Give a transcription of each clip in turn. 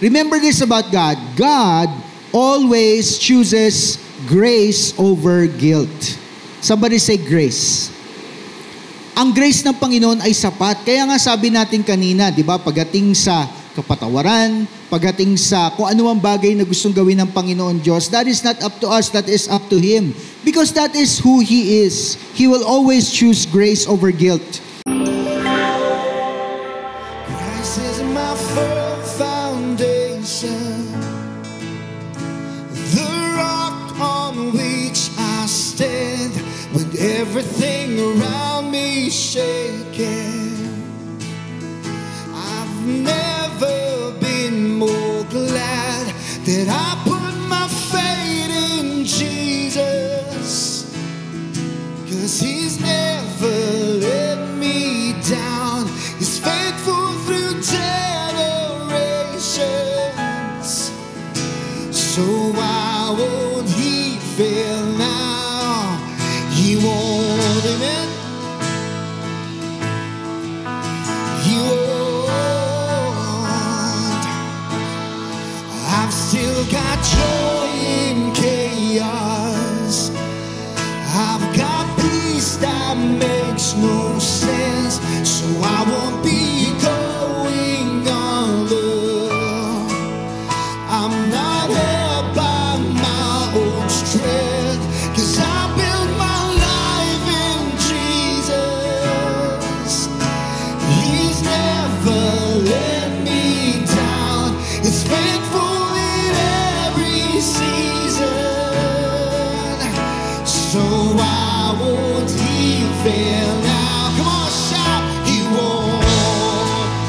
Remember this about God. God always chooses grace over guilt. Somebody say grace. Ang grace ng Panginoon ay sapat. Kaya nga sabi natin kanina, di ba, pagdating sa kapatawaran, pagdating sa kung ano ang bagay na gustong gawin ng Panginoon Diyos, that is not up to us, that is up to Him. Because that is who He is. He will always choose grace over guilt. Christ is my firm foundation, the rock on which I stand when everything around me is shaking. I've never been more glad that I put my faith in Jesus, 'cause He's never let me down. He's faithful through generations. So why won't He fail now? He won't, amen. He won't. I've still got joy in chaos. I've got peace that makes no sense. So I won't be going under. I'm not held by my own strength, 'cause I built my life in Jesus. He's never let me down. He's faithful in every season. So why won't He fail now? Come on, shout, He won't.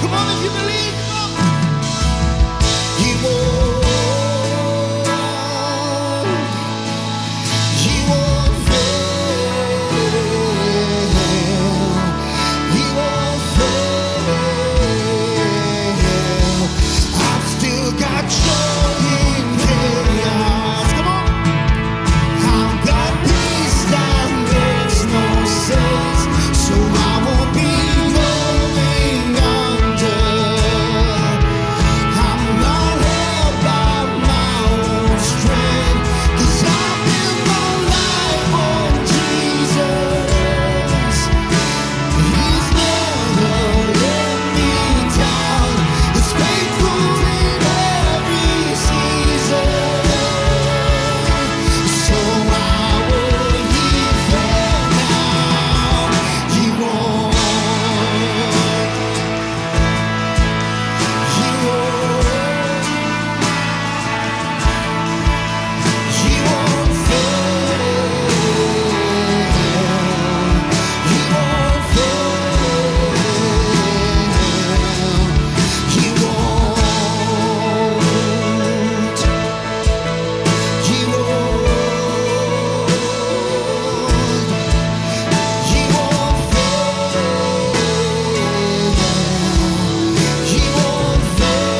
Come on, if you believe, come on. He won't. He won't fail. He won't fail. I've still got joy in chaos. Come on. I've got peace that makes no sense. So I won't be going under. I'm not held by my own strength, 'cause I built my life on Jesus. He's never let me down. He's faithful in every season. So why would He fail now? He won't. He won't. He won't fail. He won't fail. He won't. He won't. He won't fail. He won't fail.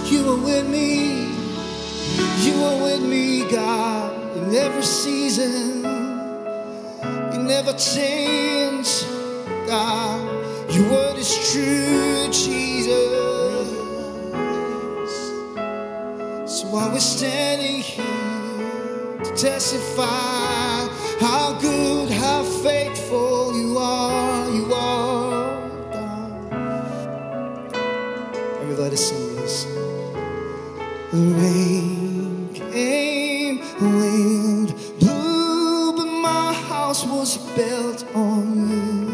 You are with me. You are with me, God, in every season. You never change, God. Your word is true, Jesus. So while we're standing here to testify how good, how faithful you are, God. Everybody sing this. The rain came, the wind blew, but my house was built on you.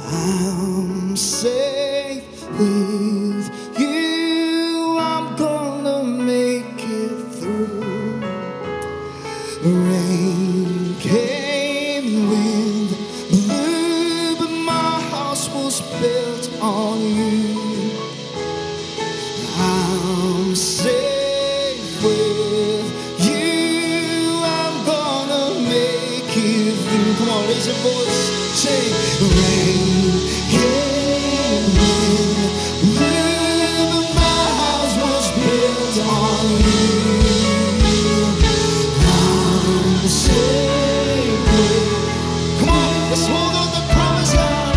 I'm safe with you. I'm gonna make it through. The rain came, the wind blew, but my house was built on you. I'm safe with you. I'm gonna make it through. Come on, raise your voice. Say, rain came, wind blew, but my house was built on you. I'm safe with. Come on, let's hold on the promise, God.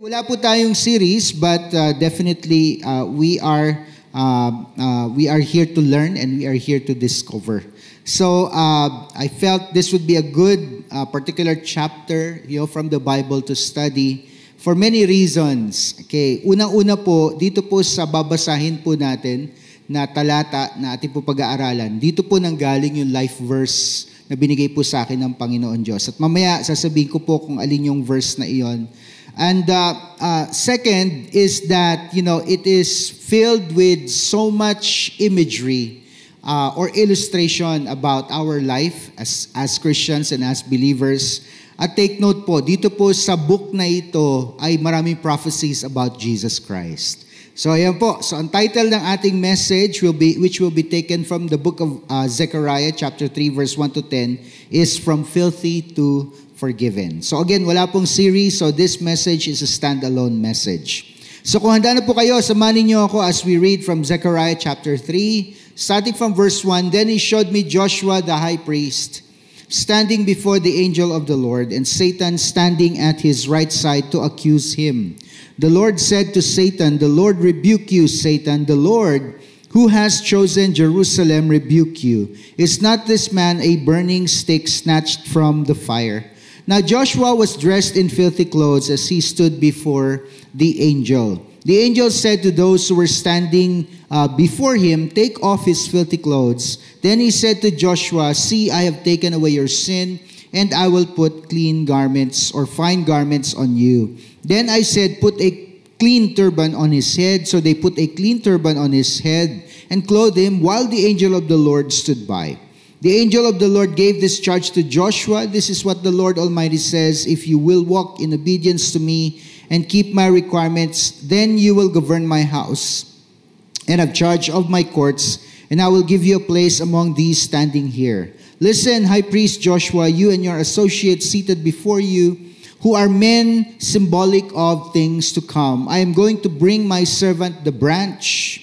Wala po tayong series, but definitely we are here to learn and we are here to discover. So I felt this would be a good particular chapter, from the Bible to study for many reasons. Okay, una-una po dito po sa babasahin po natin na talata na ating po pag-aaralan. Dito po nanggaling yung life verse na binigay po sa akin ng Panginoon Diyos. At mamaya sasabihin ko po kung alin yung verse na iyon. And second is that, it is filled with so much imagery or illustration about our life as Christians and as believers. At take note po, dito po sa book na ito ay maraming prophecies about Jesus Christ. So ayan po. So ang title ng ating message which will be taken from the book of Zechariah chapter 3 verse 1 to 10 is From Filthy to Forgiven. So again, wala pong series, so this message is a standalone message. So kung handa na po kayo, samahan niyo ako as we read from Zechariah chapter 3, starting from verse 1. Then he showed me Joshua the high priest standing before the angel of the Lord, and Satan standing at his right side to accuse him. The Lord said to Satan, "The Lord rebuke you, Satan. The Lord who has chosen Jerusalem rebuke you. Is not this man a burning stick snatched from the fire?" Now Joshua was dressed in filthy clothes as he stood before the angel. The angel said to those who were standing before him, "Take off his filthy clothes." Then he said to Joshua, "See, I have taken away your sin, and I will put clean garments or fine garments on you." Then I said, "Put a clean turban on his head." So they put a clean turban on his head and clothed him, while the angel of the Lord stood by. The angel of the Lord gave this charge to Joshua. "This is what the Lord Almighty says, if you will walk in obedience to me and keep my requirements, then you will govern my house and have charge of my courts, and I will give you a place among these standing here. Listen, High Priest Joshua, you and your associates seated before you, who are men symbolic of things to come. I am going to bring my servant the branch.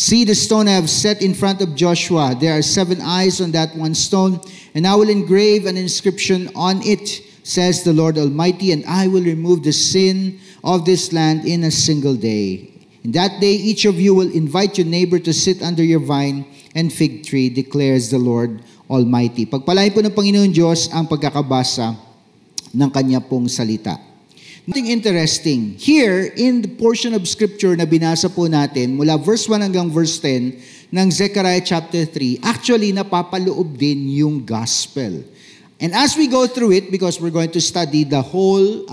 See the stone I have set in front of Joshua. There are 7 eyes on that one stone, and I will engrave an inscription on it, says the Lord Almighty, and I will remove the sin of this land in a single day. In that day, each of you will invite your neighbor to sit under your vine and fig tree, declares the Lord Almighty. Pagpalain po ng Panginoon Diyos ang pagkakabasa ng Kanya pong salita. Something interesting. Here, in the portion of Scripture na binasa po natin, mula verse 1 hanggang verse 10 ng Zechariah chapter 3, actually napapaloob din yung gospel. And as we go through it, because we're going to study the whole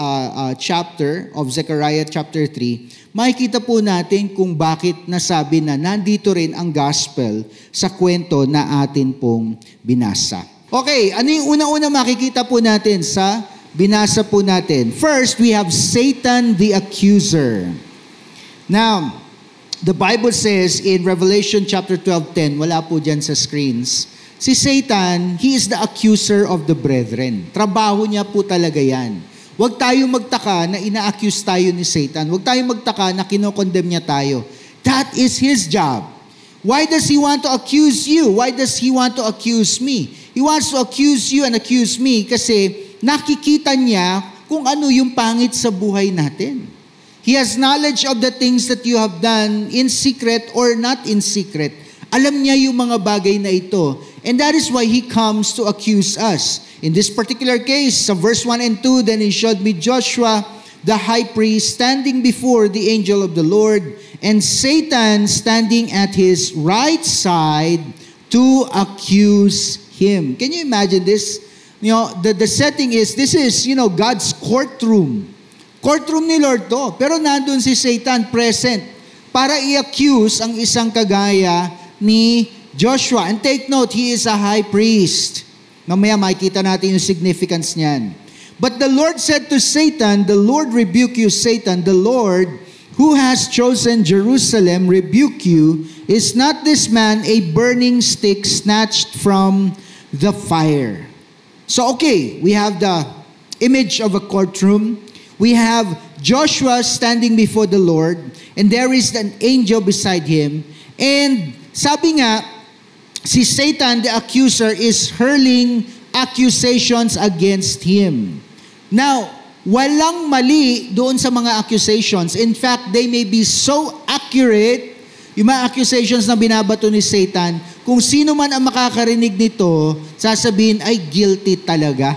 chapter of Zechariah chapter 3, makikita po natin kung bakit nasabi na nandito rin ang gospel sa kwento na atin pong binasa. Okay, ano yung una-una makikita po natin sa binasa po natin? First, we have Satan the accuser. Now, the Bible says in Revelation chapter 12:10, wala po dyan sa screens, si Satan, he is the accuser of the brethren. Trabaho niya po talaga yan. Huwag tayong magtaka na ina-accuse tayo ni Satan. Huwag tayong magtaka na kinokondemn niya tayo. That is his job. Why does he want to accuse you? Why does he want to accuse me? He wants to accuse you and accuse me kasi nakikita niya kung ano yung pangit sa buhay natin. He has knowledge of the things that you have done in secret or not in secret. Alam niya yung mga bagay na ito. And that is why he comes to accuse us. In this particular case, sa verse 1 and 2, then he showed me Joshua, the high priest, standing before the angel of the Lord, and Satan standing at his right side to accuse him. Can you imagine this? The setting is, this is, God's courtroom. Courtroom ni Lord to. Pero nandun si Satan present para i-accuse ang isang kagaya ni Joshua. And take note, he is a high priest. Mamaya makikita natin yung significance niyan. But the Lord said to Satan, "The Lord rebuke you, Satan. The Lord who has chosen Jerusalem rebuke you. Is not this man a burning stick snatched from the fire?" So okay, we have the image of a courtroom. We have Joshua standing before the Lord, and there is an angel beside him. And sabi nga, si Satan, the accuser, is hurling accusations against him. Now, Walang mali doon sa mga accusations. In fact, they may be so accurate, yung mga accusations na binabato ni Satan, kung sino man ang makakarinig nito, sasabihin ay guilty talaga.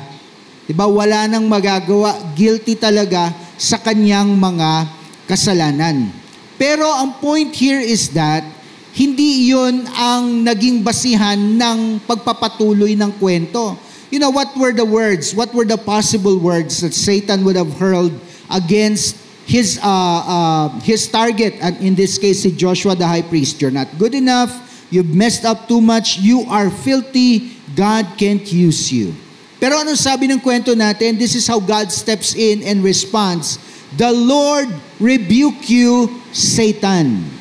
Diba? Wala nang magagawa, guilty talaga sa kanyang mga kasalanan. Pero ang point here is that, hindi yun ang naging basihan ng pagpapatuloy ng kwento. You know, what were the words? What were the possible words that Satan would have hurled against his target? And in this case, si Joshua the high priest. You're not good enough. You've messed up too much. You are filthy. God can't use you. Pero ano sabi ng kwento natin? This is how God steps in and responds. The Lord rebuke you, Satan.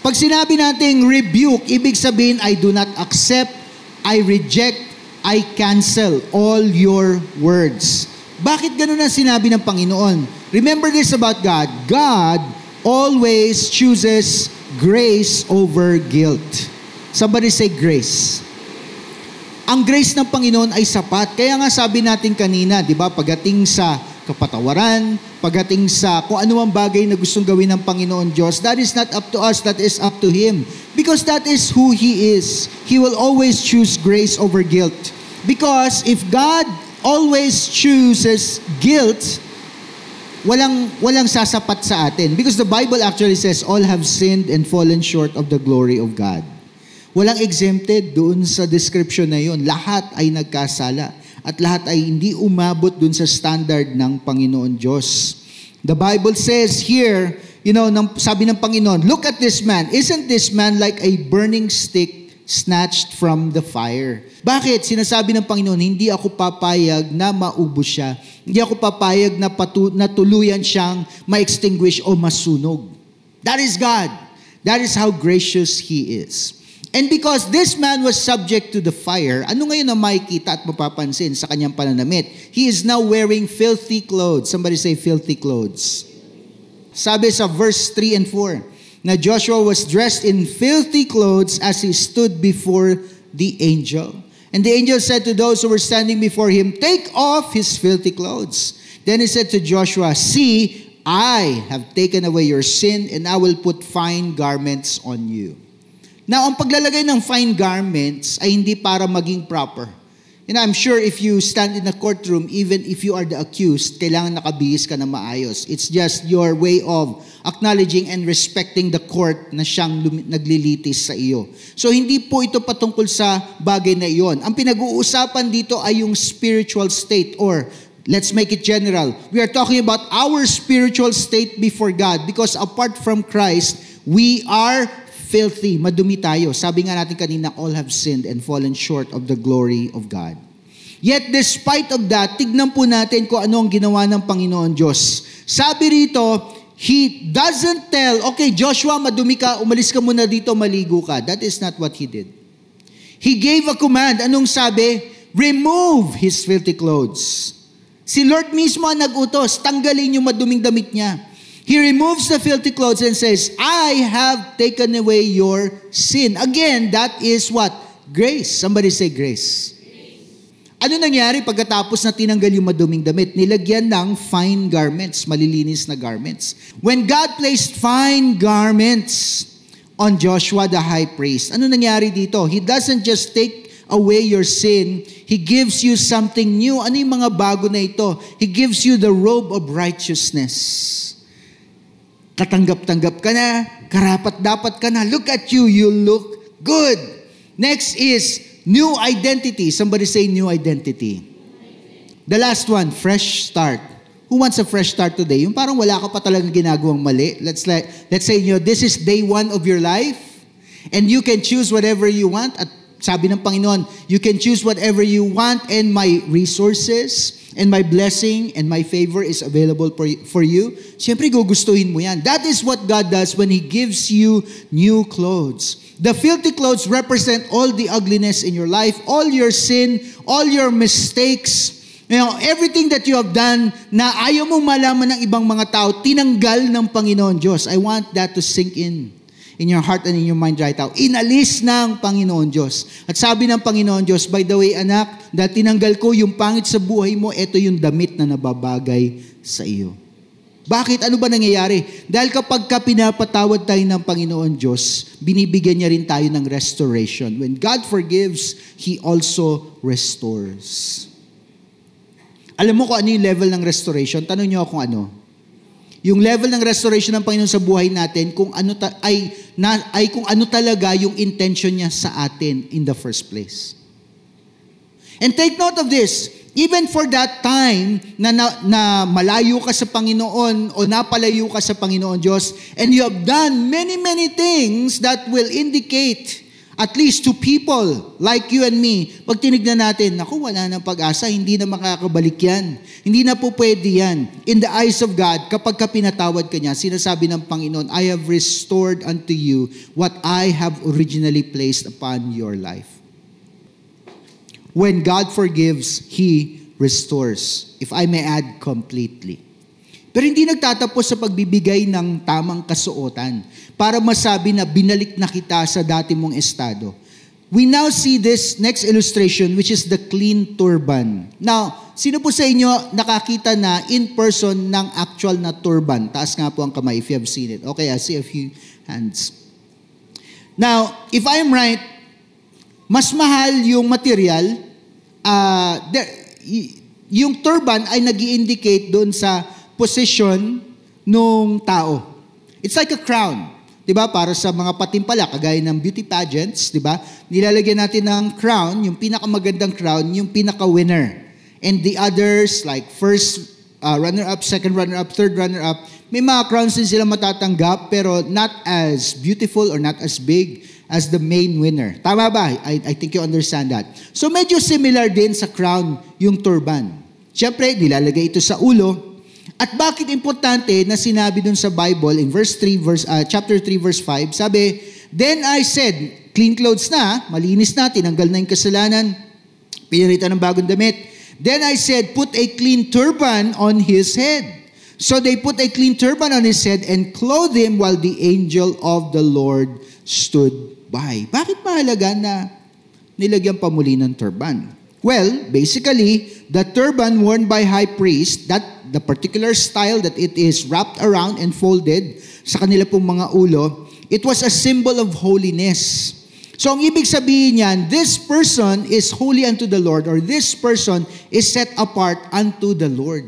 Pag sinabi nating rebuke, ibig sabihin, I do not accept, I reject, I cancel all your words. Bakit ganun ang sinabi ng Panginoon? Remember this about God. God always chooses grace over guilt. Somebody say grace. Ang grace ng Panginoon ay sapat. Kaya nga sabi natin kanina, di ba, pagdating sa kapatawaran, pagdating sa kung ano ang bagay na gustong gawin ng Panginoon Diyos, that is not up to us, that is up to Him. Because that is who He is. He will always choose grace over guilt. Because if God always chooses guilt, walang sasapat sa atin. Because the Bible actually says, all have sinned and fallen short of the glory of God. Walang exempted doon sa description na yun. Lahat ay nagkasala. At lahat ay hindi umabot dun sa standard ng Panginoon Diyos. The Bible says here, sabi ng Panginoon, look at this man. Isn't this man like a burning stick snatched from the fire? Bakit? Sinasabi ng Panginoon, hindi ako papayag na maubos siya. Hindi ako papayag na tuluyan siyang ma-extinguish o masunog. That is God. That is how gracious He is. And because this man was subject to the fire, ano ngayon na makikita at mapapansin sa kanyang pananamit? He is now wearing filthy clothes. Somebody say filthy clothes. Sabi sa verse 3 and 4, na Joshua was dressed in filthy clothes as he stood before the angel. And the angel said to those who were standing before him, take off his filthy clothes. Then he said to Joshua, see, I have taken away your sin and I will put fine garments on you. Now, ang paglalagay ng fine garments ay hindi para maging proper. I'm sure if you stand in a courtroom, even if you are the accused, kailangan nakabihis ka na maayos. It's just your way of acknowledging and respecting the court na siyang naglilitis sa iyo. So, hindi po ito patungkol sa bagay na iyon. Ang pinag-uusapan dito ay yung spiritual state, or let's make it general. We are talking about our spiritual state before God, because apart from Christ, we are filthy, madumi tayo. Sabi nga natin kanina, all have sinned and fallen short of the glory of God. Yet despite of that, tignan po natin kung ano ang ginawa ng Panginoon Diyos. Sabi rito, He doesn't tell, okay, Joshua, madumi ka, umalis ka muna dito, maligo ka. That is not what He did. He gave a command. Anong sabi? Remove his filthy clothes. Si Lord mismo ang nag-utos, tanggalin yung maduming damit niya. He removes the filthy clothes and says, I have taken away your sin. Again, that is what? Grace. Somebody say grace. Ano nangyari pagkatapos na tinanggal yung maduming damit? Nilagyan ng fine garments, malilinis na garments. When God placed fine garments on Joshua the high priest, ano nangyari dito? He doesn't just take away your sin. He gives you something new. Ano yung mga bago na ito? He gives you the robe of righteousness. Katanggap-tanggap ka na, karapat-dapat ka na. Look at you, you look good. Next is new identity. Somebody say new identity. The last one, fresh start. Who wants a fresh start today? Yung parang wala ka pa talagang ginagawang mali. Let's say, this is day 1 of your life, and you can choose whatever you want. At sabi ng Panginoon, you can choose whatever you want, and my resources and my blessing and my favor is available for you. Siyempre, gugustuhin mo yan. That is what God does when He gives you new clothes. The filthy clothes represent all the ugliness in your life, all your sin, all your mistakes. Everything that you have done na ayaw mo malaman ng ibang mga tao, tinanggal ng Panginoon Diyos. I want that to sink in. in your heart and in your mind right now. Inalis ng Panginoon Diyos. At sabi ng Panginoon Diyos, by the way anak, dahil tinanggal ko yung pangit sa buhay mo, ito yung damit na nababagay sa iyo. Bakit? Ano ba nangyayari? Dahil kapag pinapatawad tayo ng Panginoon Diyos, binibigyan niya rin tayo ng restoration. When God forgives, He also restores. Alam mo kung ano yung level ng restoration? Tanong niyo ako kung ano. Yung level ng restoration ng Panginoon sa buhay natin, kung ano kung ano talaga yung intention niya sa atin in the first place. And take note of this, even for that time na malayo ka sa Panginoon o napalayo ka sa Panginoon Diyos, and you have done many, many things that will indicate, at least to people like you and me, pag tinignan natin, naku, wala nang pag-asa, hindi na makakabalik yan. Hindi na po pwede yan. In the eyes of God, kapag pinatawad ka niya, sinasabi ng Panginoon, I have restored unto you what I have originally placed upon your life. When God forgives, He restores. If I may add, completely. Pero hindi nagtatapos sa pagbibigay ng tamang kasuotan para masabi na binalik na kita sa dati mong estado. We now see this next illustration, which is the clean turban. Now, sino po sa inyo nakakita na in person ng actual na turban? Taas nga po ang kamay if you have seen it. Okay, I see a few hands. Now, if I'm right, mas mahal yung material. Yung turban ay nag-i-indicate doon sa position nung tao. It's like a crown. 'Di ba? Para sa mga patimpala, kagaya ng beauty pageants, 'di ba? Nilalagyan natin ng crown, yung pinakamagandang crown, yung pinaka-winner. And the others, like first runner-up, second runner-up, third runner-up, may mga crowns din sila matatanggap, pero not as beautiful or not as big as the main winner. Tama ba? I think you understand that. So medyo similar din sa crown yung turban. Siyempre, nilalagay ito sa ulo. At bakit importante na sinabi dun sa Bible in chapter 3 verse 5, sabi, then I said, clean clothes na, malinis na, tinanggal na yung kasalanan, pinalitan ng bagong damit. Then I said, put a clean turban on his head. So they put a clean turban on his head and clothed him while the angel of the Lord stood by. Bakit mahalaga na nilagyan pa muli ng turban? Well, basically, the turban worn by high priest, that the particular style that it is wrapped around and folded sa kanila pong mga ulo, it was a symbol of holiness. So ang ibig sabihin niyan, this person is holy unto the Lord, or this person is set apart unto the Lord.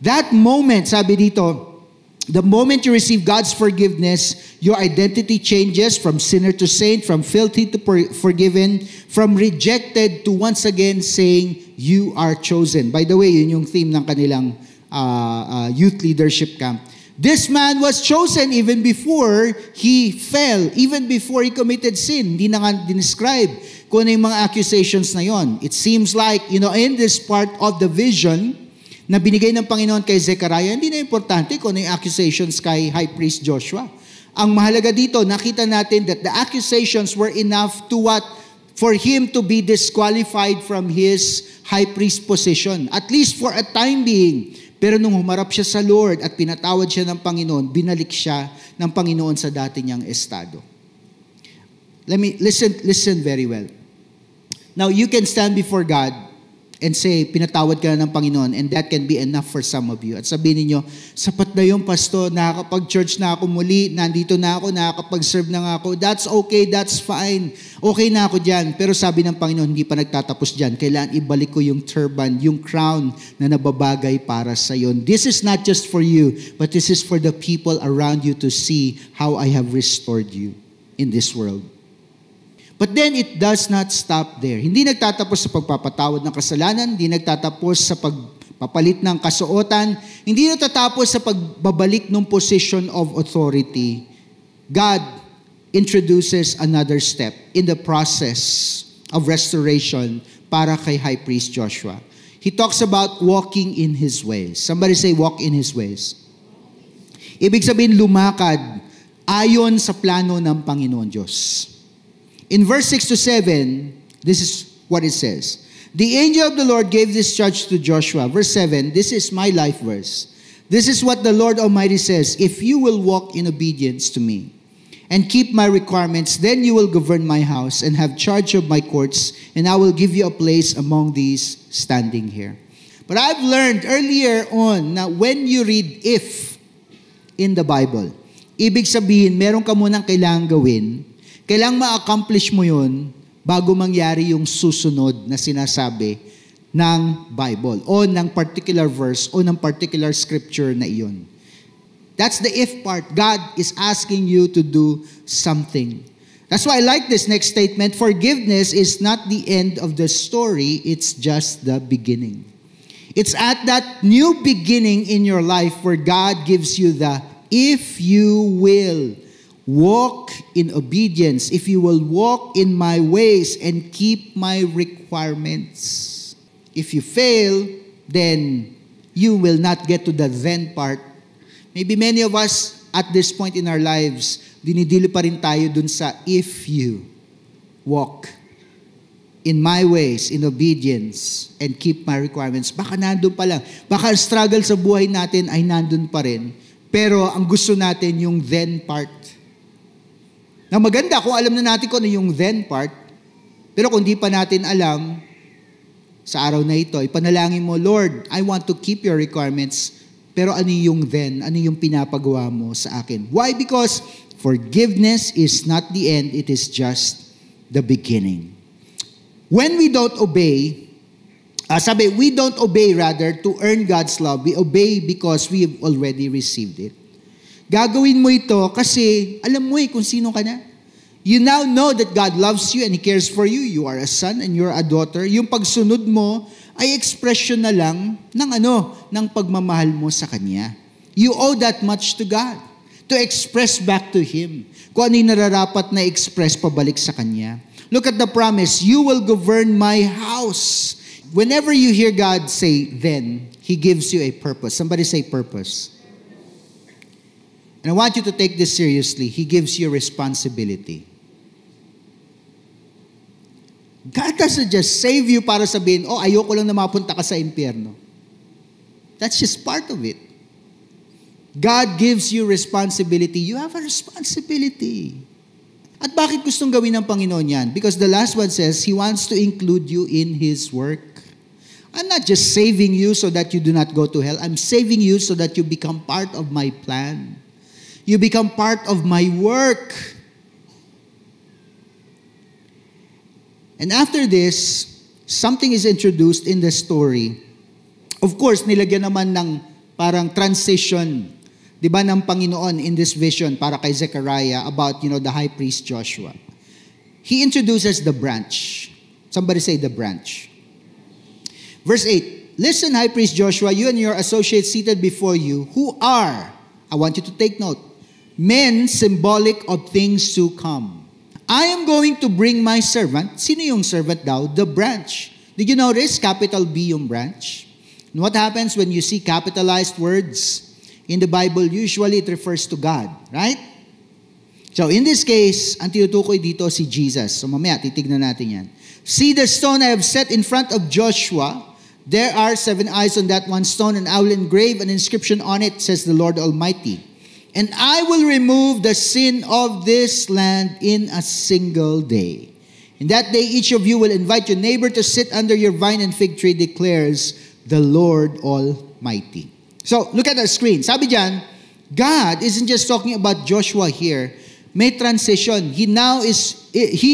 That moment, sabi dito, the moment you receive God's forgiveness, your identity changes from sinner to saint, from filthy to forgiven, from rejected to once again saying, you are chosen. By the way, yun yung theme ng kanilang youth leadership camp. This man was chosen even before he fell, even before he committed sin. Hindi na nga dinescribe kung ano yung mga accusations na yon. It seems like, in this part of the vision na binigay ng Panginoon kay Zechariah, hindi na importante kung ano yung accusations kay High Priest Joshua. Ang mahalaga dito, nakita natin that the accusations were enough to what? For him to be disqualified from his high priest position. At least for a time being. Pero nung humarap siya sa Lord at pinatawad siya ng Panginoon, binalik siya ng Panginoon sa dati niyang estado. Let me listen very well. Now, you can stand before God and say, pinatawad ka na ng Panginoon, and that can be enough for some of you. At sabihin niyo, sapat na yung pastor, nakakapag-church na ako muli, nandito na ako, nakakapag-serve na nga ako, that's okay, that's fine, okay na ako dyan. Pero sabi ng Panginoon, hindi pa nagtatapos dyan. Kailangan ibalik ko yung turban, yung crown na nababagay para sa iyo. This is not just for you, but this is for the people around you to see how I have restored you in this world. But then it does not stop there. Hindi nagtatapos sa pagpapatawad ng kasalanan, hindi nagtatapos sa pagpapalit ng kasuotan, hindi nagtatapos sa pagbabalik ng position of authority. God introduces another step in the process of restoration para kay High Priest Joshua. He talks about walking in His ways. Somebody say, walk in His ways. Ibig sabihin, lumakad ayon sa plano ng Panginoon Diyos. In verse 6 to 7, this is what it says. The angel of the Lord gave this charge to Joshua. Verse 7, this is my life verse. This is what the Lord Almighty says, if you will walk in obedience to me, and keep my requirements, then you will govern my house and have charge of my courts, and I will give you a place among these standing here. But I've learned earlier on na when you read if in the Bible, ibig sabihin, meron ka munang kailangang gawin, kailangang ma-accomplish mo yun bago mangyari yung susunod na sinasabi ng Bible o ng particular verse o ng particular scripture na iyon. That's the if part. God is asking you to do something. That's why I like this next statement. Forgiveness is not the end of the story. It's just the beginning. It's at that new beginning in your life where God gives you the if you will walk in obedience, if you will walk in my ways and keep my requirements. If you fail, then you will not get to the then part. Maybe many of us at this point in our lives, dinidili pa rin tayo dun sa if you walk in my ways, in obedience, and keep my requirements. Baka nandun pa lang. Baka struggle sa buhay natin ay nandun pa rin. Pero ang gusto natin yung then part. Na maganda kung alam na natin kung ano yung then part, pero kung di pa natin alam, sa araw na ito, ipanalangin mo, Lord, I want to keep your requirements. Pero ano yung then? Ano yung pinapagawa mo sa akin? Why? Because forgiveness is not the end, it is just the beginning. When we don't obey, we don't obey rather to earn God's love. We obey because we have already received it. Gagawin mo ito kasi alam mo kung sino ka na. You now know that God loves you and He cares for you. You are a son and you're a daughter. Yung pagsunod mo ay expression na lang ng pagmamahal mo sa Kanya. You owe that much to God. To express back to Him. Kung ano yung nararapat na express pabalik sa Kanya. Look at the promise, you will govern my house. Whenever you hear God say, then, He gives you a purpose. Somebody say purpose. And I want you to take this seriously. He gives you responsibility. God doesn't just save you para sabihin, ayoko lang na mapunta ka sa impyerno. That's just part of it. God gives you responsibility. You have a responsibility. At bakit gustong gawin ng Panginoon yan? Because the last one says, He wants to include you in His work. I'm not just saving you so that you do not go to hell. I'm saving you so that you become part of my plan. You become part of my work. And after this, something is introduced in the story. Of course, nilagyan naman ng parang transition, di ba, ng Panginoon in this vision para kay Zechariah about, the high priest Joshua. He introduces the branch. Somebody say the branch. Verse 8, listen, high priest Joshua, you and your associates seated before you, who are, I want you to take note, men symbolic of things to come. I am going to bring my servant. Sino yung servant daw? The branch. Did you notice? Capital B yung branch. And what happens when you see capitalized words in the Bible? Usually it refers to God, right? So in this case, ang tinutukoy dito si Jesus. So mamaya, titignan natin yan. See the stone I have set in front of Joshua. There are 7 eyes on that one stone, and I will engrave an inscription on it, says the Lord Almighty. And I will remove the sin of this land in a single day. In that day, each of you will invite your neighbor to sit under your vine and fig tree, declares the Lord Almighty. So, look at the screen. Sabi dyan, God isn't just talking about Joshua here. May transition. He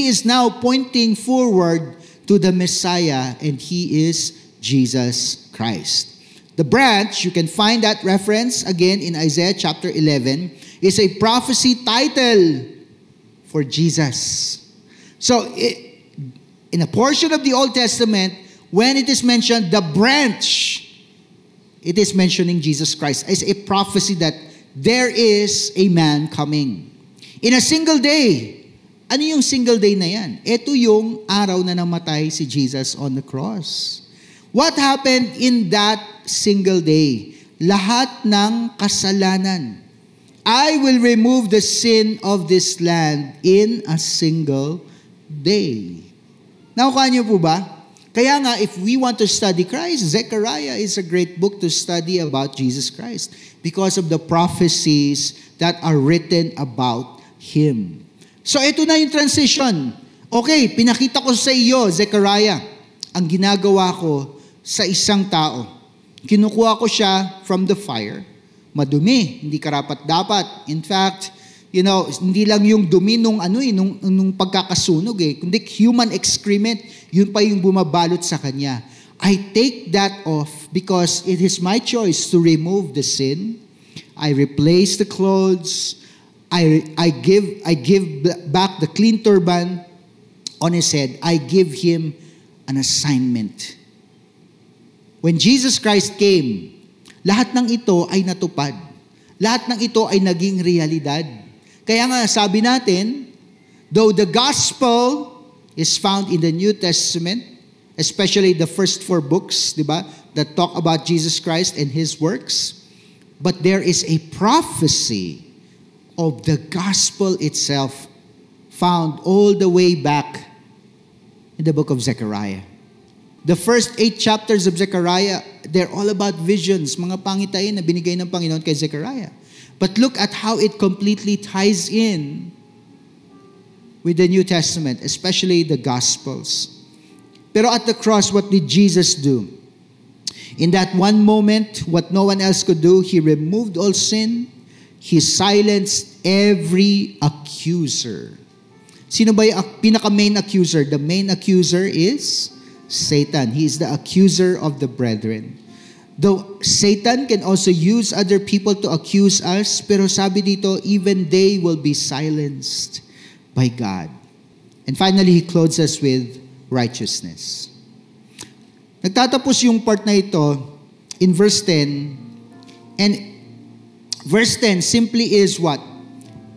is now pointing forward to the Messiah, and He is Jesus Christ. The branch, you can find that reference again in Isaiah chapter 11, is a prophecy title for Jesus. So, in a portion of the Old Testament, when it is mentioned, the branch, it is mentioning Jesus Christ as a prophecy that there is a man coming. In a single day, ano yung single day na yan? Ito yung araw na namatay si Jesus on the cross. What happened in that single day? Lahat ng kasalanan. I will remove the sin of this land in a single day. Nakukuha niyo po ba? Kaya nga, if we want to study Christ, Zechariah is a great book to study about Jesus Christ because of the prophecies that are written about him. So ito na yung transition. Okay, pinakita ko sa iyo, Zechariah, ang ginagawa ko sa isang tao. Kinukuha ko siya from the fire. Madumi, hindi karapat-dapat. In fact, hindi lang yung dumi nung pagkakasunog kundi human excrement, yun pa yung bumabalot sa kanya. I take that off because it is my choice to remove the sin. I replace the clothes. I give back the clean turban on his head. I give him an assignment. When Jesus Christ came, lahat ng ito ay natupad. Lahat ng ito ay naging realidad. Kaya nga sabi natin, though the gospel is found in the New Testament, especially the first 4 books, di ba, that talk about Jesus Christ and His works, but there is a prophecy of the gospel itself found all the way back in the book of Zechariah. The first 8 chapters of Zechariah, they're all about visions, mga pangitain na binigay ng Panginoon kay Zechariah. But look at how it completely ties in with the New Testament, especially the Gospels. Pero at the cross, what did Jesus do? In that one moment, what no one else could do, He removed all sin. He silenced every accuser. Sino ba yung pinaka-main accuser? The main accuser is Satan. He is the accuser of the brethren. Though Satan can also use other people to accuse us, pero sabi dito, even they will be silenced by God. And finally, He clothes us with righteousness. Nagtatapos yung part na ito in verse 10, and verse 10 simply is what?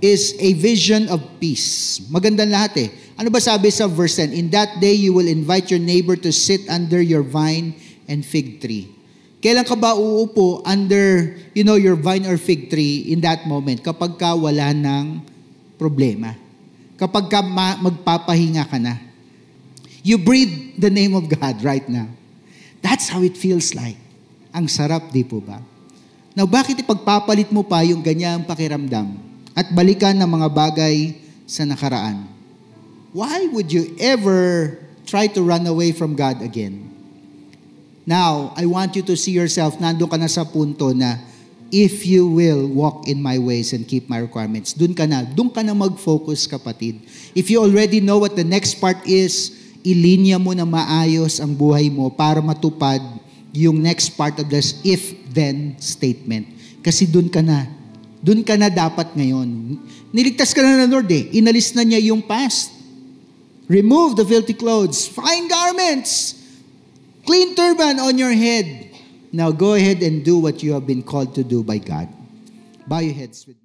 Is a vision of peace. Magandang lahat Ano ba sabi sa verse 10? In that day, you will invite your neighbor to sit under your vine and fig tree. Kailan ka ba uupo under, your vine or fig tree in that moment? Kapag ka wala ng problema. Kapag ka magpapahinga ka na. You breathe the name of God right now. That's how it feels like. Ang sarap, di po ba? Now, bakit ipagpapalit mo pa yung ganyang pakiramdam at balikan ng mga bagay sa nakaraan? Why would you ever try to run away from God again? Now, I want you to see yourself, nandun ka na sa punto na, if you will walk in my ways and keep my requirements, dun ka na mag-focus, kapatid. If you already know what the next part is, ilinya mo na maayos ang buhay mo para matupad yung next part of this if-then statement. Kasi dun ka na dapat ngayon. Niligtas ka na ng Lord Inalis na niya yung past. Remove the filthy clothes, fine garments, clean turban on your head. Now go ahead and do what you have been called to do by God. Bow your heads with me.